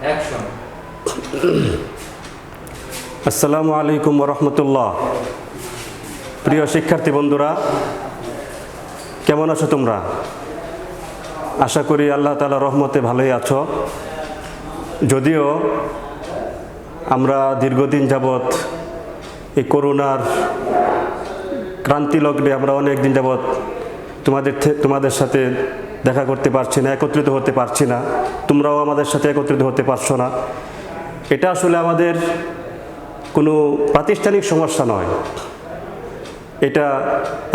Action. আসসালামু আলাইকুম রহমতুল্লাহ। প্রিয় শিক্ষার্থী বন্ধুরা, কেমন আছো তোমরা? আশা করি আল্লাহ তাআলার রহমতে ভালোই আছো। যদিও আমরা দীর্ঘদিন যাবৎ এই করোনার ক্রান্তি লগ্নে আমরা অনেক দিন যাবৎ তোমাদের সাথে দেখা করতে পারছি না, একত্রিত হতে পারছি না। তোমরাও আমাদের সাথে একত্রিত হতে পারছো না। এটা আসলে আমাদের কোনো প্রাতিষ্ঠানিক সমস্যা নয়, এটা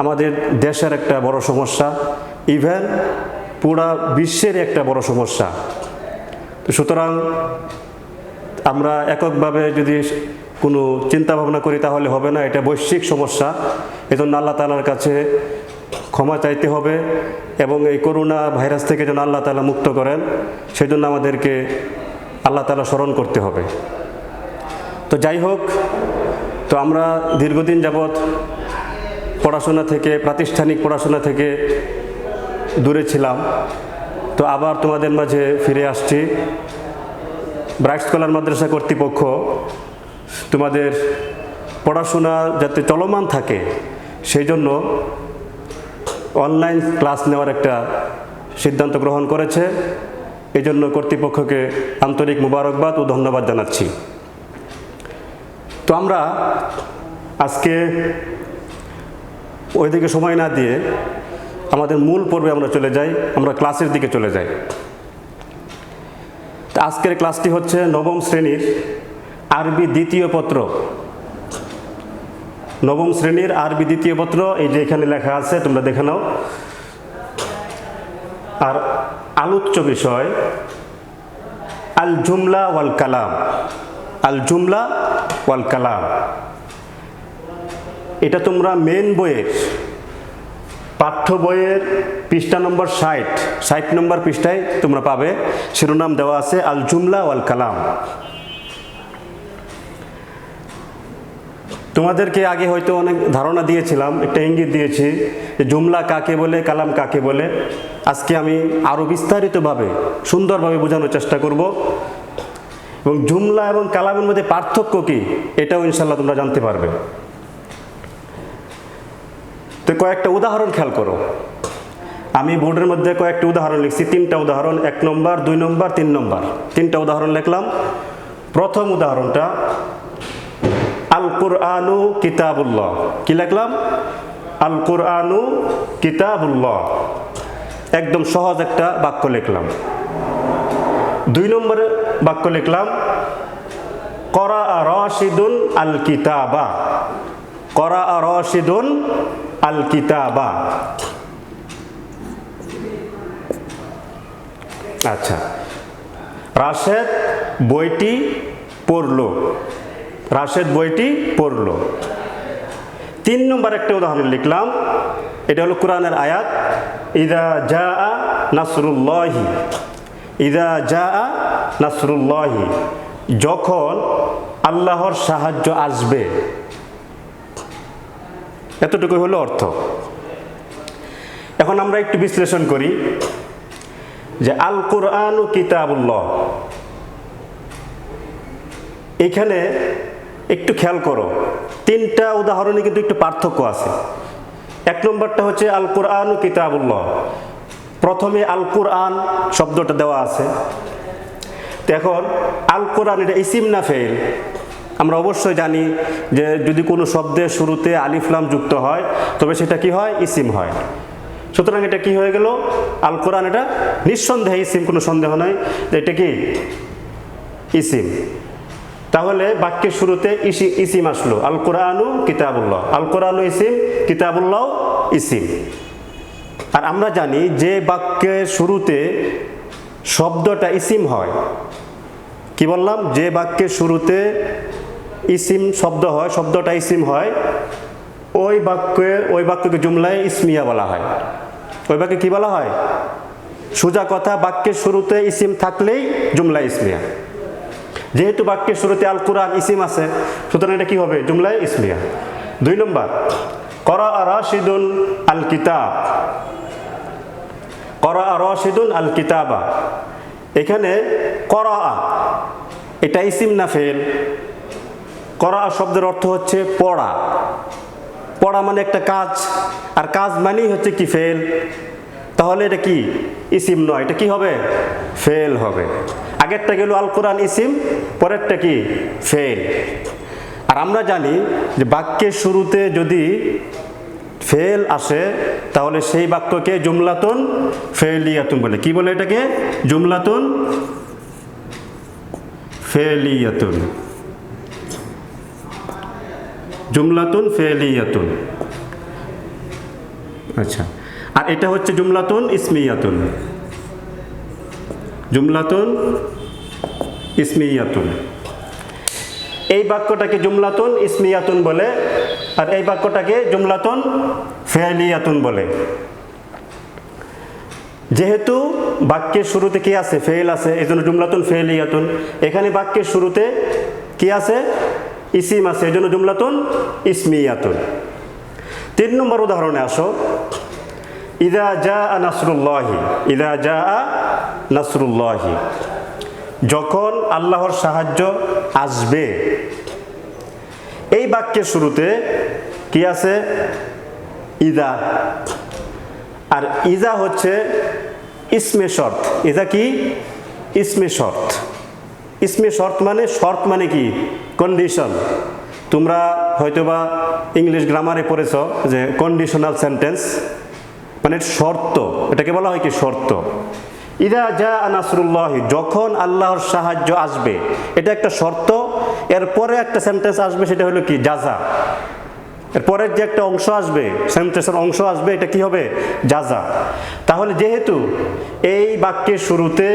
আমাদের দেশের একটা বড় সমস্যা, ইভেন পুরা বিশ্বের একটা বড় সমস্যা। তো সুতরাং আমরা এককভাবে যদি কোনো চিন্তা ভাবনা করি তাহলে হবে না, এটা বৈশ্বিক সমস্যা। এজন্য আল্লাহ তাআলার কাছে ক্ষমা চাইতে হবে এবং এই করোনা ভাইরাস থেকে যেন আল্লাহ তাআলা মুক্ত করেন, সেজন্য আমাদেরকে আল্লাহ তাআলা স্মরণ করতে হবে। তো যাই হোক, তো আমরা দীর্ঘদিন যাবৎ পড়াশোনা থেকে, প্রাতিষ্ঠানিক পড়াশোনা থেকে দূরে ছিলাম। তো আবার তোমাদের মাঝে ফিরে আসছি। ব্রাইট স্কলার মাদ্রাসা কর্তৃপক্ষ তোমাদের পড়াশোনা যাতে চলমান থাকে সেই জন্য অনলাইন ক্লাস নেওয়ার একটা সিদ্ধান্ত গ্রহণ করেছে। এই জন্য কর্তৃপক্ষকে আন্তরিক মুবারকবাদ ও ধন্যবাদ জানাচ্ছি। তো আমরা আজকে ওইদিকে সময় না দিয়ে আমাদের মূল পর্বে আমরা চলে যাই, আমরা ক্লাসের দিকে চলে যাই। তো আজকের ক্লাসটি হচ্ছে নবম শ্রেণীর আরবি দ্বিতীয় পত্র। নবম শ্রেণীর আরবি দ্বিতীয় পত্র, এই যে এখানে লেখা আছে, তোমরা দেখে নাও। আর আলোচ্য বিষয় আল জুমলা ওয়াল কালাম। আল জুমলা ওয়াল কালাম, এটা তোমরা মেন বইয়ের পাঠ্য বইয়ের পৃষ্ঠা নম্বর 60 নম্বর পৃষ্ঠায় তোমরা পাবে। শিরোনাম দেওয়া আছে আল জুমলা ওয়াল কালাম। তোমাদেরকে আগে হয়তো অনেক ধারণা দিয়েছিলাম, একটা ইঙ্গিত দিয়েছি যে জুমলা কাকে বলে, কালাম কাকে বলে। আজকে আমি আরও বিস্তারিতভাবে সুন্দরভাবে বোঝানোর চেষ্টা করব এবং জুমলা এবং কালামের মধ্যে পার্থক্য কী এটাও ইনশাল্লাহ তোমরা জানতে পারবে। তো কয়েকটা উদাহরণ খেয়াল করো। আমি বোর্ডের মধ্যে কয়েকটা উদাহরণ লিখছি, 3টা উদাহরণ, 1 নম্বর, 2 নম্বর, 3 নম্বর, 3টা উদাহরণ লিখলাম। প্রথম উদাহরণটা আল কুরআনু কিতাবুল্লাহ। কি লিখলাম? আল কুরআনু কিতাবুল্লাহ। একদম সহজ একটা বাক্য লিখলাম। 2 নম্বরে বাক্য লিখলাম করা রাশিদুন আল কিতাবা। করা রাশিদুন আল কিতাবা। আচ্ছা, রাশেদ বইটি পড়লো। রাশেদ বইটি পড়লো। 3 নম্বর একটা উদাহরণ লিখলাম, এটা হলো কোরআনের আয়াত ইযা জাআ নাসরুল্লাহি। ইযা জাআ নাসরুল্লাহি, যখন আল্লাহর সাহায্য আসবে। এতটুকু হলো অর্থ। এখন আমরা একটু বিশ্লেষণ করি যে আল কুরআনু কিতাবুল্লাহ, এখানে একটু খেয়াল করো, 3টা উদাহরণে কিন্তু একটু পার্থক্য আছে। 1 নম্বরটা হচ্ছে আল কুরআনু কিতাবুল্লাহ, প্রথমে আল কুরআন শব্দটা দেওয়া আছে। তো এখন আল কুরআন এটা ইসিম না ফেইল? আমরা অবশ্যই জানি যে যদি কোনো শব্দের শুরুতে আলিফ লাম যুক্ত হয় তবে সেটা কি হয়? ইসিম হয়। সুতরাং এটা কি হয়ে গেল? আল কুরআন এটা নিঃসন্দেহে ইসিম, কোনো সন্দেহ নাই এটা কি ইসিম। তাহলে বাক্যের শুরুতে ইসিম আসলো, আল কুরআনু কিতাবুল্লাহ। আল কুরআনু ইসিম, কিতাবুল্লাহ ইসিম। আর আমরা জানি যে বাক্যের শুরুতে শব্দটা ইসিম হয়, কি বললাম? যে বাক্যের শুরুতে ইসিম শব্দ হয়, শব্দটা ইসিম হয়, ওই বাক্যকে জুমলায় ইসমিয়া বলা হয়। ওই বাক্যে কি বলা হয়? সোজা কথা, বাক্যের শুরুতে ইসিম থাকলেই জুমলা ইসমিয়া। যেহেতু বাক্যের শুরুতে আল কুরআন ইসিম আছে, সুতরাং এটা কি হবে? জুমলায় ইসমিয়া। 2 নম্বর করা রাশিদুন আল কিতাব। করা রাশিদুন আল কিতাবা, এখানে করা এটা ইসিম না ফেল? করা শব্দের অর্থ হচ্ছে পড়া। পড়া মানে একটা কাজ, আর কাজ মানেই হচ্ছে কি ফেল। তাহলে এটা কি ইসিম নয়, এটা কি হবে? ফেল হবে। আগেরটা গেল আল কোরআন ইসিম, পরেরটা কি ফেল। আর আমরা জানি যে বাক্যের শুরুতে যদি ফেল আসে তাহলে সেই বাক্যকে জুমলাতুন ফেলিয়াতুন বলে। কি বলে এটাকে? জুমলাতুন ফেলিয়াতুন। জুমলাতুন ফেলিয়াতুন। আচ্ছা, আর এটা হচ্ছে জুমলাতুন ইসমিয়াতুন। জুমলাতুন ইসমিয়াতুন। এই বাক্যটাকে জুমলাতুন ইসমিয়াতুন বলে, আর এই বাক্যটাকে জুমলাতুন ফেলিয়াতুন বলে। যেহেতু বাক্যের শুরুতে কি আছে? ফেল আছে, এই জন্য জুমলাতুন ফেলিয়াতুন। এখানে বাক্যের শুরুতে কি আছে? ইসিম আছে, এই জন্য জুমলাতুন ইসমিয়াতুন। 3 নম্বর উদাহরণে আসো। ইদা জাআ নাসরুল্লাহি। ইদা জাআ নাসরুল্লাহি, যখন আল্লাহর সাহায্য আসবে। এই বাক্যের শুরুতে কি আছে? ইদা। আর ইজা হচ্ছে ইসমে শর্ত। ইজা কি? ইসমে শর্ত। ইসমে শর্ত মানে, শর্ত মানে কি? কন্ডিশন। তোমরা হয়তোবা ইংলিশ গ্রামারে পড়েছ যে কন্ডিশনাল সেন্টেন্স মানে শর্ত। এটাকে বলা হয় কি? শর্ত। ইদা জাআ নাসরুল্লাহি, যখন আল্লাহর সাহায্য আসবে, এটা একটা শর্ত। এরপরে একটা সেন্টেন্স আসবে, সেটা হলো কি? জাযা। এরপরের যে একটা অংশ আসবে, সেন্টেন্সের অংশ আসবে, এটা কি হবে? জাযা। তাহলে যেহেতু এই বাক্যের শুরুতে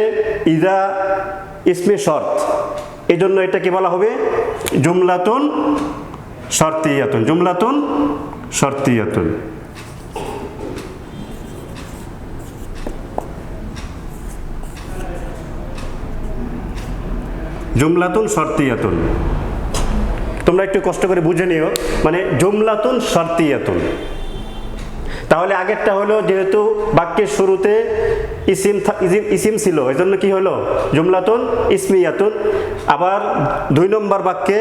ইদা ইসমে শর্ত, এই জন্য এটা কি বলা হবে? জুমলাতুন শর্তিয়াতুন। জুমলাতুন শর্তিয়াতুন। জুমলাতুন শর্তিয়াতুন। তোমরা একটু কষ্ট করে বুঝে নিও, মানে জুমলাতুন শর্তিয়াতুন। তাহলে আগেরটা হলো যেহেতু বাক্যের শুরুতে ইসিম ছিল, এই জন্য কি হলো? জুমলাতুন ইসমিয়াতুন। আবার 2 নম্বর বাক্যে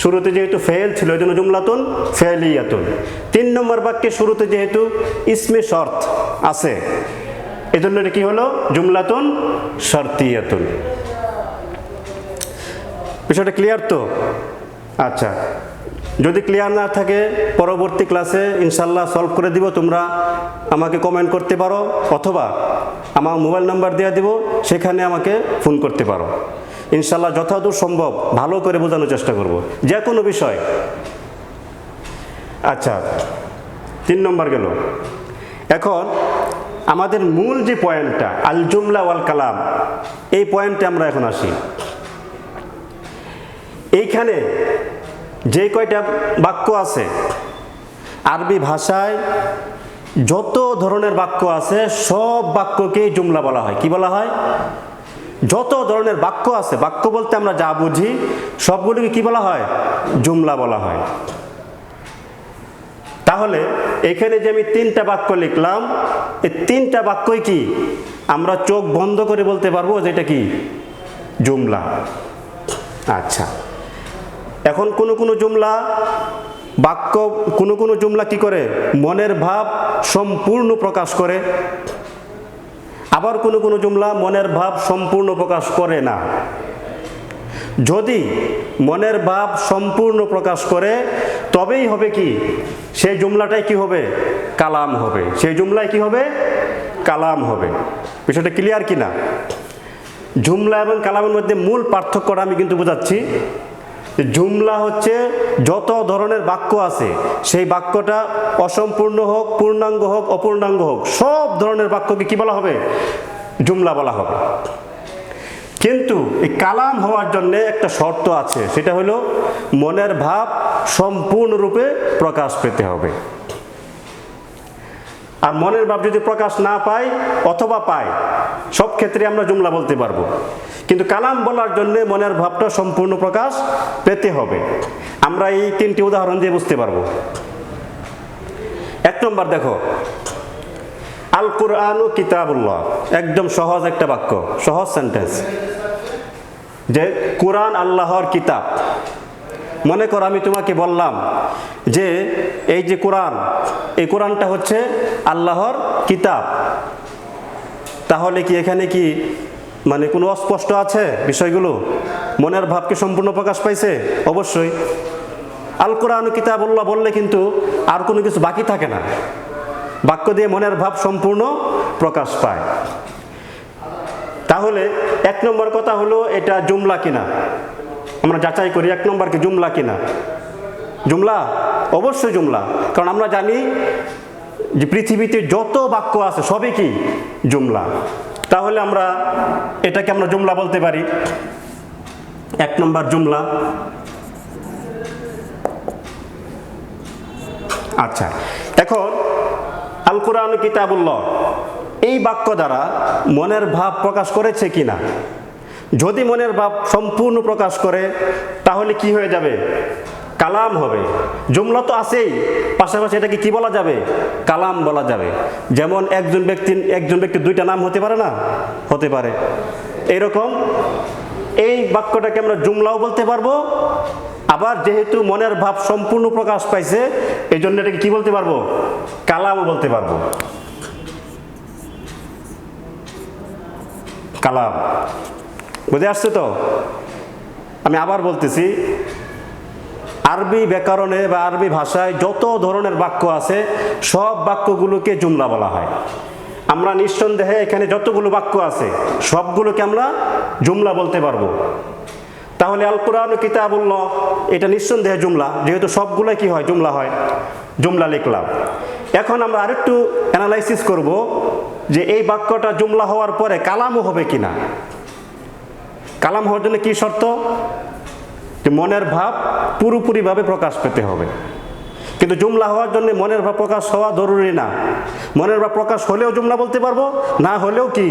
শুরুতে যেহেতু ফেল ছিল, এই জন্য জুমলাতুন ফেলিয়াতুন। 3 নম্বর বাক্যে শুরুতে যেহেতু ইসমে শর্ত আছে, এই জন্য এটা কি হলো? জুমলাতুন শর্তিয়াতুন। বিষয়টা ক্লিয়ার তো? আচ্ছা, যদি ক্লিয়ার না থাকে পরবর্তী ক্লাসে ইনশাল্লাহ সলভ করে দিব। তোমরা আমাকে কমেন্ট করতে পারো, অথবা আমার মোবাইল নাম্বার দেওয়া দিব, সেখানে আমাকে ফোন করতে পারো। ইনশাল্লাহ যতদূর সম্ভব ভালো করে বোঝানোর চেষ্টা করব, যে কোনো বিষয়। আচ্ছা, 3 নম্বর গেল। এখন আমাদের মূল যে পয়েন্টটা, আল জুমলা ওয়াল কালাম, এই পয়েন্টে আমরা এখন আসি। এইখানে যে কয়টা বাক্য আছে, আরবি ভাষায় যত ধরনের বাক্য আছে সব বাক্যকেই জুমলা বলা হয়। কি বলা হয়? যত ধরনের বাক্য আছে, বাক্য বলতে আমরা যা বুঝি সবগুলোকে কি বলা হয়? জুমলা বলা হয়। তাহলে এখানে যে আমি 3টা বাক্য লিখলাম, এই 3টা বাক্যই কি আমরা চোখ বন্ধ করে বলতে পারবো যে এটা কি? জুমলা। আচ্ছা, এখন কোনো জুমলা বাক্য, কোনো জুমলা কি করে? মনের ভাব সম্পূর্ণ প্রকাশ করে। আবার কোনো জুমলা মনের ভাব সম্পূর্ণ প্রকাশ করে না। যদি মনের ভাব সম্পূর্ণ প্রকাশ করে তবেই হবে কি? সেই জুমলাটাই কি হবে? কালাম হবে। সেই জুমলায় কি হবে? কালাম হবে। বিষয়টা ক্লিয়ার কিনা? জুমলা এবং কালামের মধ্যে মূল পার্থক্যটা আমি কিন্তু বোঝাচ্ছি। জুমলা হচ্ছে যত ধরনের বাক্য আছে, সেই বাক্যটা অসম্পূর্ণ হোক, পূর্ণাঙ্গ হোক, অপূর্ণাঙ্গ হোক, সব ধরনের বাক্যকে কি বলা হবে? জুমলা বলা হবে। কিন্তু এই কালাম হওয়ার জন্য একটা শর্ত আছে, সেটা হলো মনের ভাব সম্পূর্ণরূপে প্রকাশ পেতে হবে। আর মনের ভাব যদি প্রকাশ না পায় অথবা পায়, সব ক্ষেত্রে আমরা জুমলা বলতে পারবো। কিন্তু কালাম বলার জন্য মনের ভাবটা সম্পূর্ণ প্রকাশ পেতে হবে। আমরা এই 3টি উদাহরণ দিয়ে বুঝতে পারবো। 1 নম্বর দেখো, আল কুরআনু কিতাবুল্লাহ। একদম সহজ একটা বাক্য, সহজ সেন্টেন্স। যে কোরআন আল্লাহর কিতাব। মনে করো আমি তোমাকে বললাম যে এই যে কোরআন, এই কোরআনটা হচ্ছে আল্লাহর কিতাব, তাহলে কি এখানে কি মানে কোনো অস্পষ্ট আছে বিষয়গুলো? মনের ভাব কি সম্পূর্ণ প্রকাশ পাইছে? অবশ্যই। আল কোরআন কিতাবুল্লাহ বললে কিন্তু আর কোনো কিছু বাকি থাকে না, বাক্য দিয়ে মনের ভাব সম্পূর্ণ প্রকাশ পায়। তাহলে এক নম্বর কথা হলো এটা জুমলা কিনা, আমরা যাচাই করি এক নম্বর কি জুমলা কিনা। জুমলা, অবশ্যই জুমলা, কারণ আমরা জানি যে পৃথিবীতে যত বাক্য আছে সবই কি জুমলা। তাহলে আমরা এটাকে আমরা জুমলা বলতে পারি, এক নম্বর জুমলা। আচ্ছা, এখন আল কোরআন কিতাবুল্লাহ এই বাক্য দ্বারা মনের ভাব প্রকাশ করেছে কিনা। যদি মনের ভাব সম্পূর্ণ প্রকাশ করে তাহলে কি হয়ে যাবে? কালাম হবে। জুমলা তো আছেই, পাশাপাশি এটাকে কি বলা যাবে? কালাম বলা যাবে। যেমন একজন ব্যক্তি দুইটা নাম হতে পারে না? হতে পারে। এরকম এই বাক্যটাকে আমরা জুমলাও বলতে পারবো, আবার যেহেতু মনের ভাব সম্পূর্ণ প্রকাশ পাইছে এই জন্য এটাকে কি বলতে পারবো? কালামও বলতে পারবো। কালাম, বুঝে আসছে তো? আমি আবার বলতেছি, আরবি ব্যাকরণে বা আরবি ভাষায় যত ধরনের বাক্য আছে সব বাক্যগুলোকে জুমলা বলা হয়। আমরা নিঃসন্দেহে এখানে যতগুলো বাক্য আছে সবগুলোকে আমরা জুমলা বলতে পারবো। তাহলে আল কোরআন কিতাবুল্লাহ এটা নিঃসন্দেহে জুমলা, যেহেতু সবগুলো কি হয়? জুমলা হয়। জুমলা লিখলাম। এখন আমরা আরেকটু অ্যানালাইসিস করব যে এই বাক্যটা জুমলা হওয়ার পরে কালামও হবে কিনা। কালাম হওয়ার জন্য কি শর্ত? যে মনের ভাব পুরোপুরিভাবে প্রকাশ পেতে হবে। কিন্তু জুমলা হওয়ার জন্য মনের ভাব প্রকাশ হওয়া জরুরি না। মনের ভাব প্রকাশ হলেও জুমলা বলতে পারবো, না হলেও কি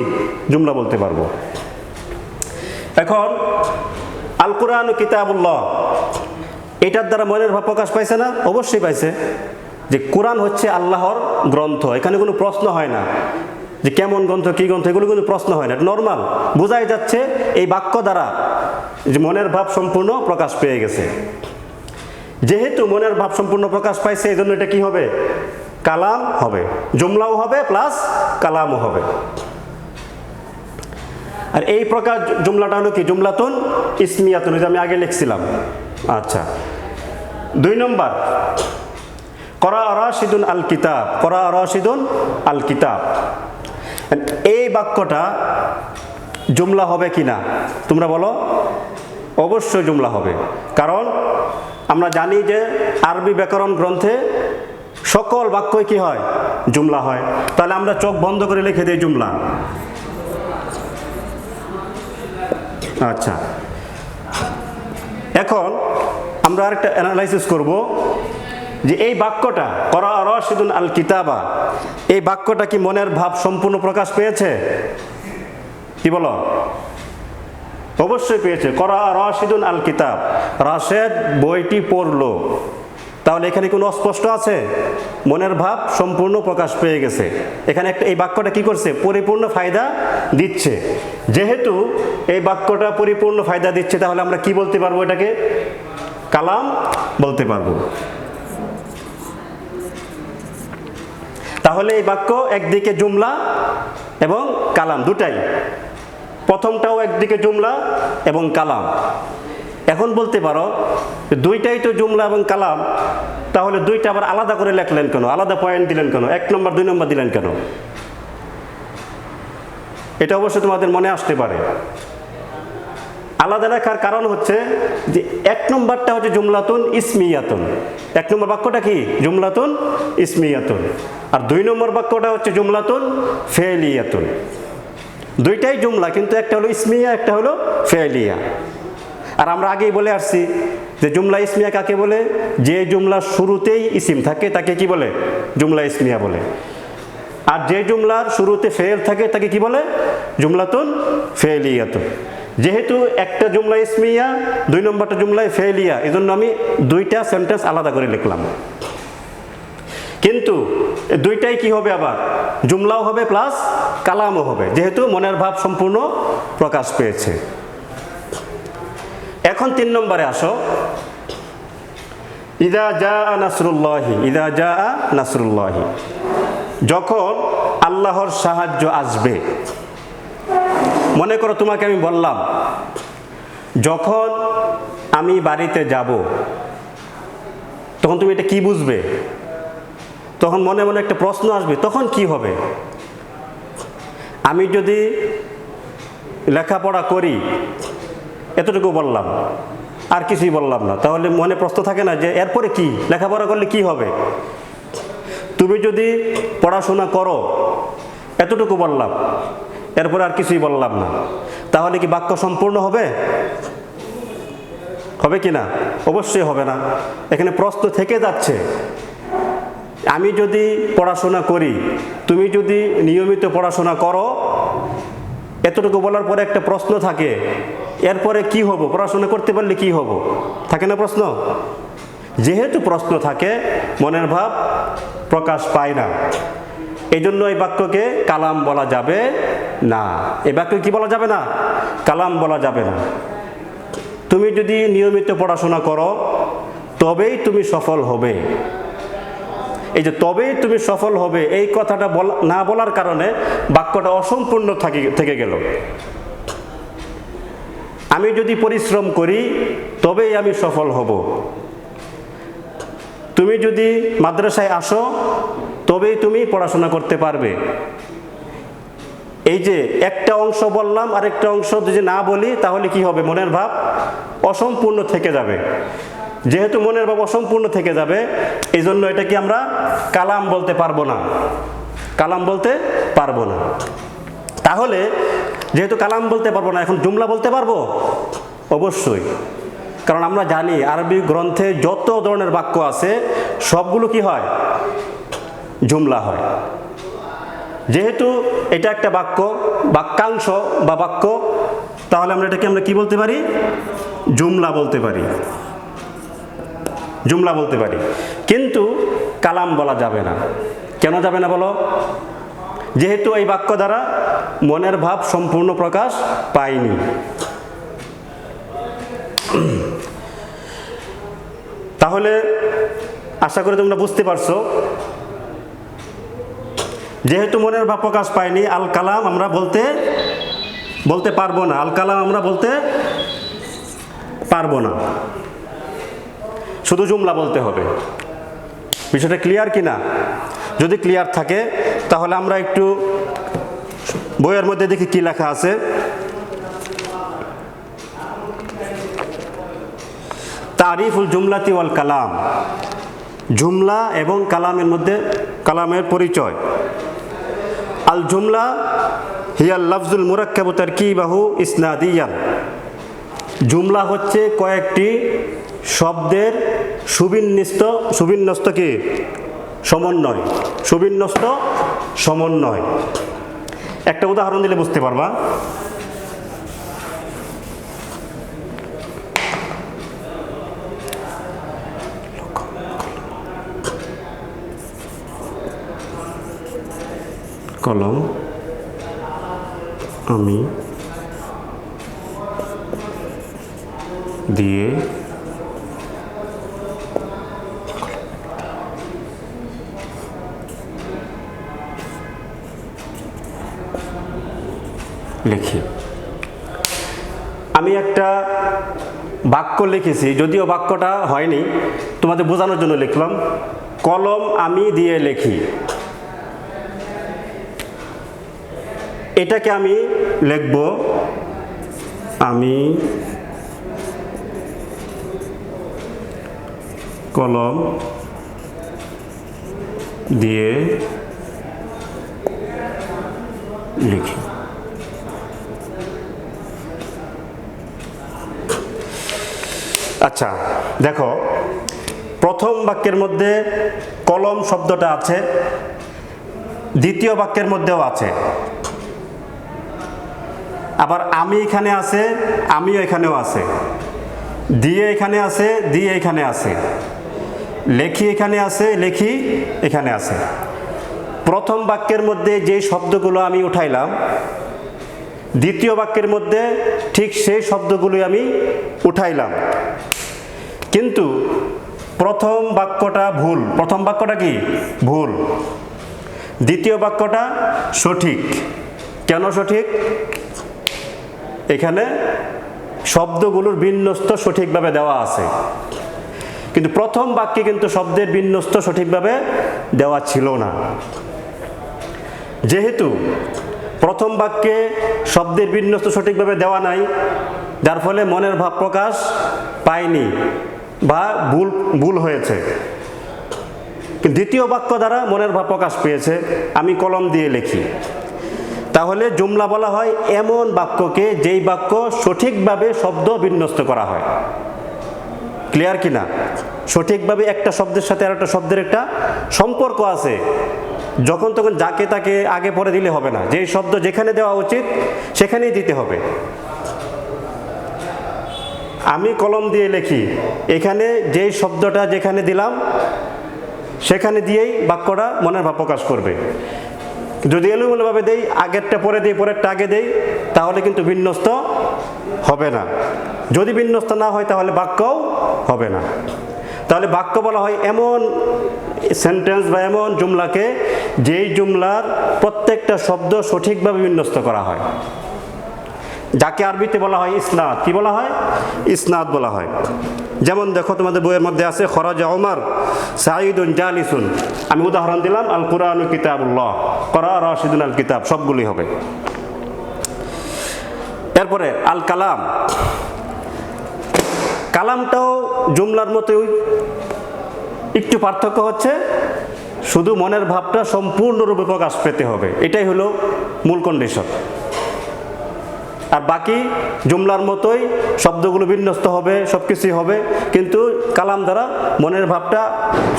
জুমলা বলতে পারবো। এখন আল কোরআন কিতাবুল্লাহ এটার দ্বারা মনের ভাব প্রকাশ পাইছে না? অবশ্যই পাইছে। যে কোরআন হচ্ছে আল্লাহর গ্রন্থ, এখানে কোনো প্রশ্ন হয় না যে কেমন গ্রন্থ, কি গ্রন্থ, এগুলো কিন্তু প্রশ্ন হয় না। নর্মাল বোঝাই যাচ্ছে এই বাক্য দ্বারা যে মনের ভাব সম্পূর্ণ প্রকাশ পেয়ে গেছে। যেহেতু মনের ভাব সম্পূর্ণ প্রকাশ পাইছে এই জন্য এটা কি হবে? কালাম হবে। জুমলাও হবে প্লাস কালামও হবে। আর এই প্রকার জুমলাটা হলো কি? জুমলাতুন ইসমিয়াতুন, যে আমি আগে লিখছিলাম। আচ্ছা, 2 নম্বর করা রাশিদুন আল কিতাব। করা রাশিদুন আল কিতাব, এই বাক্যটা জুমলা হবে কিনা তোমরা বলো? অবশ্যই জুমলা হবে, কারণ আমরা জানি যে আরবি ব্যাকরণ গ্রন্থে সকল বাক্যই কি হয়? জুমলা হয়। তাহলে আমরা চোখ বন্ধ করে লিখে দিই জুমলা। আচ্ছা, এখন আমরা আরেকটা অ্যানালাইসিস করব যে এই বাক্যটা করা রাশিদুন আল কিতাবা, এই বাক্যটা কি মনের ভাব সম্পূর্ণ প্রকাশ পেয়েছে? কি বলো? অবশ্যই পেয়েছে। করা রাশিদুন আল কিতাব, রাশেদ বইটি পড়লো। তাহলে এখানে কোনো অস্পষ্ট আছে? মনের ভাব সম্পূর্ণ প্রকাশ পেয়ে গেছে। এখানে একটা এই বাক্যটা কি করছে? পরিপূর্ণ ফায়দা দিচ্ছে। যেহেতু এই বাক্যটা পরিপূর্ণ ফায়দা দিচ্ছে তাহলে আমরা কি বলতে পারবো? এটাকে কালাম বলতে পারবো। তাহলে এই বাক্য একদিকে জুমলা এবং কালাম দুটাই, প্রথমটাও একদিকে জুমলা এবং কালাম। এখন বলতে পারো দুইটাই তো জুমলা এবং কালাম, তাহলে দুইটা আবার আলাদা করে লেখলেন কেন? আলাদা পয়েন্ট দিলেন কেন? 1 নম্বর 2 নম্বর দিলেন কেন? এটা অবশ্যই তোমাদের মনে আসতে পারে। আলাদা লেখার কারণ হচ্ছে যে 1 নম্বরটা হচ্ছে জুমলাতুন ইসমিয়াতুন। 1 নম্বর বাক্যটা কি? জুমলাতুন ইসমিয়াতুন। আর 2 নম্বর বাক্যটা হচ্ছে জুমলাতুন ফেলিয়াতুন। দুইটাই জুমলা, কিন্তু একটা হলো ইসমিয়া, একটা হলো ফেলিয়া। আর আমরা আগেই বলে আসছি যে জুমলা ইসমিয়া কাকে বলে? যে জুমলার শুরুতেই ইসিম থাকে তাকে কি বলে? জুমলা ইসমিয়া বলে। আর যে জুমলার শুরুতে ফেল থাকে তাকে কি বলে? জুমলাতুন ফেলিয়াতুন। যেহেতু একটা জুমলা ইসমিয়া, 2 নম্বরটা জুমলা ফেলিয়া, এই জন্য আমি দুইটা সেন্টেন্স আলাদা করে লিখলাম। কিন্তু দুইটাই কি হবে? আবার জুমলাও হবে প্লাস কালামও হবে, যেহেতু মনের ভাব সম্পূর্ণ প্রকাশ পেয়েছে। এখন 3 নম্বরে আসো, ইদা জাআ নাসরুল্লাহি, ইদা জাআ নাসরুল্লাহি, যখন আল্লাহর সাহায্য আসবে। মনে করো তোমাকে আমি বললাম যখন আমি বাড়িতে যাব, তখন তুমি এটা কি বুঝবে? তখন মনে মনে একটা প্রশ্ন আসবে, তখন কি হবে? আমি যদি লেখাপড়া করি, এতটুকু বললাম, আর কিছুই বললাম না, তাহলে মনে প্রশ্ন থাকে না যে এরপরে কি, লেখাপড়া করলে কি হবে? তুমি যদি পড়াশোনা করো, এতটুকু বললাম, এরপরে আর কিছুই বললাম না, তাহলে কি বাক্য সম্পূর্ণ হবে? হবে কি না? অবশ্যই হবে না। এখানে প্রশ্ন থেকে যাচ্ছে। আমি যদি পড়াশোনা করি, তুমি যদি নিয়মিত পড়াশোনা করো, এতটুকু বলার পরে একটা প্রশ্ন থাকে, এরপরে কি হব? পড়াশোনা করতে পারলে কি হব? থাকে না প্রশ্ন? যেহেতু প্রশ্ন থাকে, মনের ভাব প্রকাশ পায় না, এই জন্য এই বাক্যকে কালাম বলা যাবে না। এই বাক্যকে কি বলা যাবে না? কালাম বলা যাবে না। তুমি যদি নিয়মিত পড়াশোনা করো, তবেই তুমি সফল হবে। এই যে তবেই তুমি সফল হবে, এই কথাটা না বলার কারণে বাক্যটা অসম্পূর্ণ থেকে গেল। আমি যদি পরিশ্রম করি, তবেই আমি সফল হব। তুমি যদি মাদ্রাসায় আসো, তবেই তুমি পড়াশোনা করতে পারবে। এই যে একটা অংশ বললাম, আরেকটা অংশ যদি না বলি, তাহলে কি হবে? মনের ভাব অসম্পূর্ণ থেকে যাবে। যেহেতু মনের ভাব অসম্পূর্ণ থেকে যাবে, এই জন্য এটাকে আমরা কালাম বলতে পারবো না, কালাম বলতে পারবো না। তাহলে যেহেতু কালাম বলতে পারবো না, এখন জুমলা বলতে পারবো? অবশ্যই। কারণ আমরা জানি আরবি গ্রন্থে যত ধরনের বাক্য আছে, সবগুলো কি হয়? জুমলা হয়। যেহেতু এটা একটা বাক্য, বাক্যাংশ বা বাক্য, তাহলে আমরা এটাকে কি বলতে পারি? জুমলা বলতে পারি, জুমলা বলতে পারি। কিন্তু কালাম বলা যাবে না। কেন যাবে না বলো? যেহেতু এই বাক্য দ্বারা মনের ভাব সম্পূর্ণ প্রকাশ পায়নি। তাহলে আশা করি তোমরা বুঝতে পারছো, যেহেতু মনের ভাব প্রকাশ পায়নি, আল কালাম আমরা বলতে পারবো না, আল কালাম আমরা বলতে পারবো না, শুধু জুমলা বলতে হবে। বিষয়টা ক্লিয়ার কি না? যদি ক্লিয়ার থাকে, তাহলে আমরা একটু বইয়ের মধ্যে দেখি কি লেখা আছে। তারিফুল জুমলাতি ওয়াল কালাম, জুমলা এবং কালামের মধ্যে কালামের পরিচয়। আল জুমলা হিয়াল লাফজুল মুরাক্কাবু তারকিবাহু ইসনাদিয়ান, জুমলা হচ্ছে কয়েকটি শব্দের সুবিন্যস্ত কি সমন্বয়, সুবিন্যস্ত সমন্বয়। একটা উদাহরণ দিলে বুঝতে পারবা। কলম আমি দিয়ে লিখি। আমি একটা বাক্য লিখেছি, যদিও বাক্যটা হয়নি, তোমাদের বোঝানোর জন্য লিখলাম। কলম আমি দিয়ে লিখি, এটাকে আমি লিখব আমি কলম দিয়ে লিখি। আচ্ছা দেখো, প্রথম বাক্যের মধ্যে কলম শব্দটা আছে, দ্বিতীয় বাক্যের মধ্যেও আছে, আবার আমি এখানে আছে, আমিও এখানেও আছে, দিয়ে এখানে আছে, দিয়ে এখানে আছে, লেখি এখানে আছে, লেখি এখানে আছে। প্রথম বাক্যের মধ্যে যে শব্দগুলো আমি উঠাইলাম, দ্বিতীয় বাক্যের মধ্যে ঠিক সেই শব্দগুলি আমি উঠাইলাম, কিন্তু প্রথম বাক্যটা ভুল। প্রথম বাক্যটা কি ভুল, দ্বিতীয় বাক্যটা সঠিক। কেন সঠিক? এখানে শব্দগুলোর বিন্যস্ত সঠিকভাবে দেওয়া আছে, কিন্তু প্রথম বাক্যে কিন্তু শব্দের বিন্যস্ত সঠিকভাবে দেওয়া ছিল না। যেহেতু প্রথম বাক্যে শব্দের বিন্যস্ত সঠিকভাবে দেওয়া নাই, যার ফলে মনের ভাব প্রকাশ পায়নি বা ভুল হয়েছে। দ্বিতীয় বাক্য দ্বারা মনের ভাব প্রকাশ পেয়েছে। আমি কলম দিয়ে লিখি, তাহলে জুমলা বলা হয় এমন বাক্যকে যেই বাক্য সঠিকভাবে শব্দ বিন্যস্ত করা হয়। ক্লিয়ার কিনা? সঠিকভাবে একটা শব্দের সাথে আর একটা শব্দের একটা সম্পর্ক আছে, যখন তখন যাকে তাকে আগে পরে দিলে হবে না, যেই শব্দ যেখানে দেওয়া উচিত সেখানেই দিতে হবে। আমি কলম দিয়ে লিখি, এখানে যেই শব্দটা যেখানে দিলাম সেখানে দিয়েই বাক্যটা মনের ভাব প্রকাশ করবে। যদি এলোমেলোভাবে দেই, আগেরটা পরে দিই পরেরটা আগে দেই, তাহলে কিন্তু বিন্যস্ত হবে না। যদি বিন্যস্ত না হয় তাহলে বাক্যও হবে না। তাহলে বাক্য বলা হয় এমন সেন্টেন্স বা এমন জুমলাকে যেই জুমলার প্রত্যেকটা শব্দ সঠিকভাবে বিন্যস্ত করা হয়, যাকে আরবিতে বলা হয় ইসনাদ। কি বলা হয়? ইসনাদ বলা হয়। যেমন দেখো, তোমাদের বইয়ের মধ্যে আছে খরাজা ওমর সাঈদুন জালিসুন। আমি উদাহরণ দিলাম, আল কুরআনু কিতাবুল্লাহ, করা রাশিদুন আল কিতাব, সবগুলি হবে। এরপরে আল কালাম। কালামটাও জুমলার মতোই, একটু পার্থক্য হচ্ছে শুধু মনের ভাবটা সম্পূর্ণরূপে প্রকাশ পেতে হবে, এটাই হলো মূল কন্ডিশন। আর বাকি জুমলার মতোই শব্দগুলো বিন্যস্ত হবে, সব কিছুই হবে, কিন্তু কালাম দ্বারা মনের ভাবটা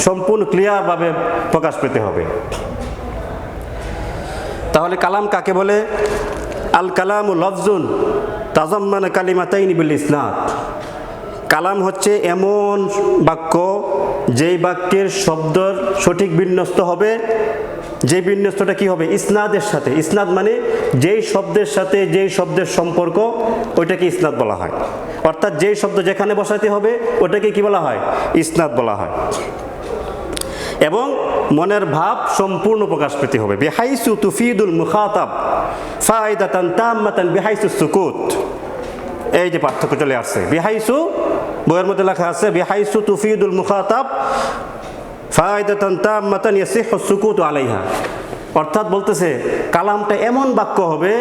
সম্পূর্ণ ক্লিয়ারভাবে প্রকাশ পেতে হবে। তাহলে কালাম কাকে বলে? আল কালামু লফজুন তাজাম্মানা কালিমাতাইনি বিল ইসনাদ। কালাম হচ্ছে এমন বাক্য যেই বাক্যের শব্দর সঠিক বিন্যস্ত হবে, যে বিন্যস্তটা কি হবে? ইসনাদের সাথে। ইসনাদ মানে যেই শব্দের সাথে যেই শব্দের সম্পর্ক, ওইটাকে ইসনাদ বলা হয়। অর্থাৎ যেই শব্দ যেখানে বসাতে হবে ওটাকে কি বলা হয়? ইসনাদ বলা হয়। এবং মনের ভাব সম্পূর্ণ প্রকাশ পেতে হবে। বিহাইসু তুফিদুল মুখাতাব ফায়দাতান তাম্মাতান বিহাইসু সুকুত। এই যে পার্থক্য চলে আসছে। বিহাইসু, বইয়ের মধ্যে লেখা আছে বিহাইসু তুফিদুল মুখাতাব ফায়দাতান তাম্মাতান ইয়াসিহু সুকুতু আলাইহা। অর্থাৎ বলতেছে কালামটা এমন বাক্য হবে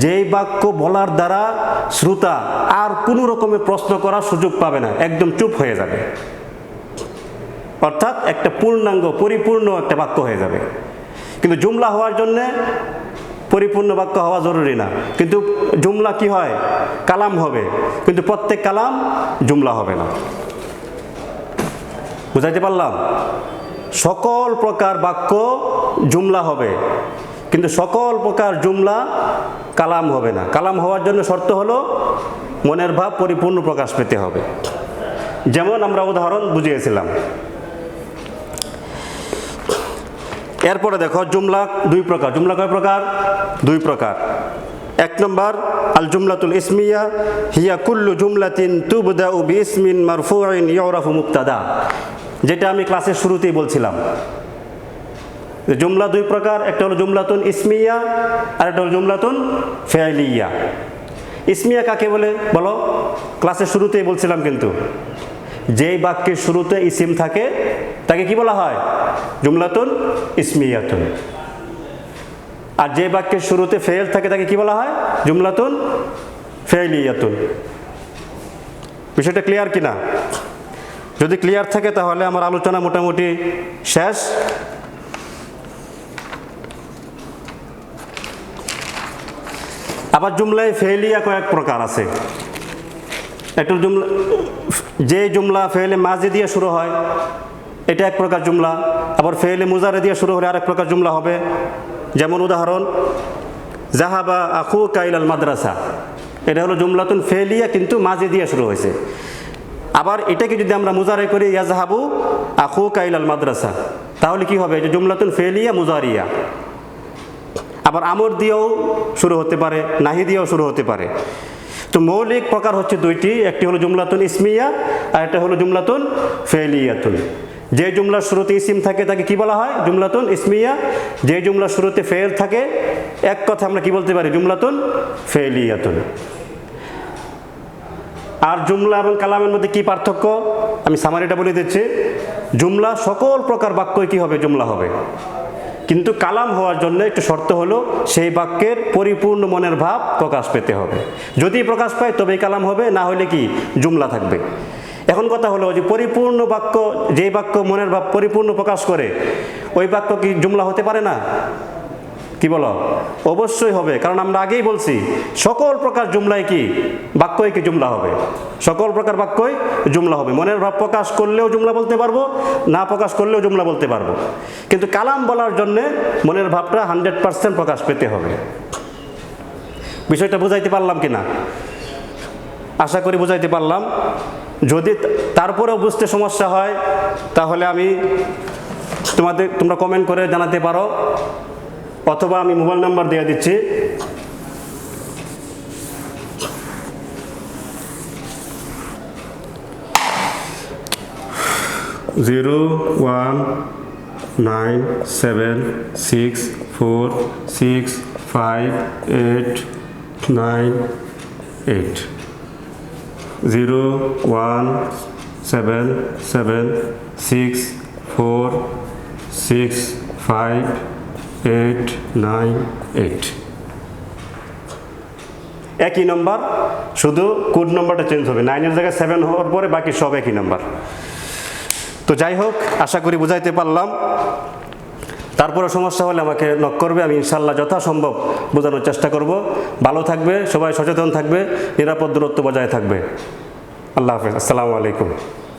যেই বাক্য বলার দ্বারা শ্রোতা আর কোনো রকমের প্রশ্ন করার সুযোগ পাবে না, একদম চুপ হয়ে যাবে। অর্থাৎ একটা পূর্ণাঙ্গ পরিপূর্ণ একটা বাক্য হয়ে যাবে। কিন্তু জুমলা হওয়ার জন্যে পরিপূর্ণ বাক্য হওয়া জরুরি না, কিন্তু জুমলা কি হয়? কালাম হবে, কিন্তু প্রত্যেক কালাম জুমলা হবে না। বুঝাইতে পারলাম? সকল প্রকার বাক্য জুমলা হবে, কিন্তু সকল প্রকার জুমলা কালাম হবে না। কালাম হওয়ার জন্য শর্ত হলো মনের ভাব পরিপূর্ণ প্রকাশ পেতে হবে। যেমন আমরা উদাহরণ বুঝিয়েছিলাম। এরপরে দেখো, জুমলা দুই প্রকার। জুমলা কয় প্রকার? দুই প্রকার। এক নম্বর আল জুমলাতুল ইসমিয়া হিয়া কুল্লু জুমলাতিন তুবদাউ বিইসমিন মারফুইন ইউরাফু মুবতাদা, যেটা আমি ক্লাসের শুরুতেই বলছিলাম। জুমলা দুই প্রকার, একটা হলো জুমলাতুন ইসমিয়া আর একটা হলো জুমলাতুন ফেইলিয়া। ইসমিয়া কাকে বলে বলো? ক্লাসের শুরুতেই বলছিলাম, কিন্তু যেই বাক্যের শুরুতে ইসিম থাকে তাকে কি বলা হয়? জুমলাতুন ইসমিয়াতুন। আর যে বাক্যের শুরুতে ফেল থাকে তাকে কি বলা হয়? জুমলাতুন ফেইলিয়াতুন। বিষয়টা ক্লিয়ার কিনা? যদি ক্লিয়ার থাকে তাহলে আমার আলোচনা মোটামুটি শেষ। আবার জুমলায় ফেইলিয়া কয়েক প্রকার আছে। একটা জুমলা, যে জুমলা ফেলে মাজি দিয়ে শুরু হয়, এটা এক প্রকার জুমলা। আবার ফেলে মুজারে দিয়ে শুরু হলে আরেক প্রকার জুমলা হবে। যেমন উদাহরণ, জাহাবা আখুকা ইলাল মাদ্রাসা, এটা হলো জুমলাতুন ফেলিয়া, কিন্তু মাজি দিয়ে শুরু হয়েছে। আবার এটাকে যদি আমরা মুজারে করি, ইয়াজহাবু আখুকা ইলাল মাদ্রাসা, তাহলে কি হবে? এটা জুমলাতুন ফেলিয়া মুজারিয়া। আবার আমর দিয়েও শুরু হতে পারে, নাহি দিয়েও শুরু হতে পারে। তো মৌলিক প্রকার হচ্ছে দুইটি, একটি হলো জুমলাতুন ইসমিয়া আর একটা হলো জুমলাতুন ফেলিয়াতুন। যে জুমলার শুরুতে ইসিম থাকে তাকে কি বলা হয়? জুমলাতুন ইসমিয়া। যে জুমলার শুরুতে ফেল থাকে এক কথা আমরা কি বলতে পারি? জুমলাতুন ফেলিয়াতুন। আর জুমলা এবং কালামের মধ্যে কি পার্থক্য আমি সামারিটা বলে দিচ্ছি। জুমলা সকল প্রকার বাক্যই কি হবে? জুমলা হবে। কিন্তু কালাম হওয়ার জন্য একটু শর্ত হলো সেই বাক্যের পরিপূর্ণ মনের ভাব প্রকাশ পেতে হবে। যদি প্রকাশ পায় তবেই কালাম হবে, না হলে কি জুমলা থাকবে। এখন কথা হলো যে পরিপূর্ণ বাক্য, যেই বাক্য মনের ভাব পরিপূর্ণ প্রকাশ করে ওই বাক্য কি জুমলা হতে পারে না? কি বলো? অবশ্যই হবে, কারণ আমরা আগেই বলছি সকল প্রকার জুমলাই কি বাক্যই কি জুমলা হবে। সকল প্রকার বাক্যই জুমলা হবে। মনের ভাব প্রকাশ করলেও জুমলা বলতে পারবো, না প্রকাশ করলেও জুমলা বলতে পারবো। কিন্তু কালাম বলার জন্যে মনের ভাবটা 100% প্রকাশ পেতে হবে। বিষয়টা বুঝাইতে পারলাম কিনা? আশা করি বুঝাইতে পারলাম। যদি তারপরেও বুঝতে সমস্যা হয় তাহলে তোমরা কমেন্ট করে জানাতে পারো, অথবা আমি মোবাইল নাম্বার দিয়ে দিচ্ছি। জিরো 197646589 017764589 একই নম্বর, শুধু কোড নম্বরটা চেঞ্জ হবে। 9-এর জায়গায় 7 হওয়ার পরে বাকি সব একই নাম্বার। তো যাই হোক, আশা করি বুঝাইতে পারলাম। তারপরে সমস্যা হলে আমাকে নক করবে, আমি ইনশাল্লাহ যথাসম্ভব বোঝানোর চেষ্টা করব। ভালো থাকবে, সবাই সচেতন থাকবে, নিরাপদ দূরত্ব বজায় থাকবে। আল্লাহ হাফেজ, আসসালামু আলাইকুম।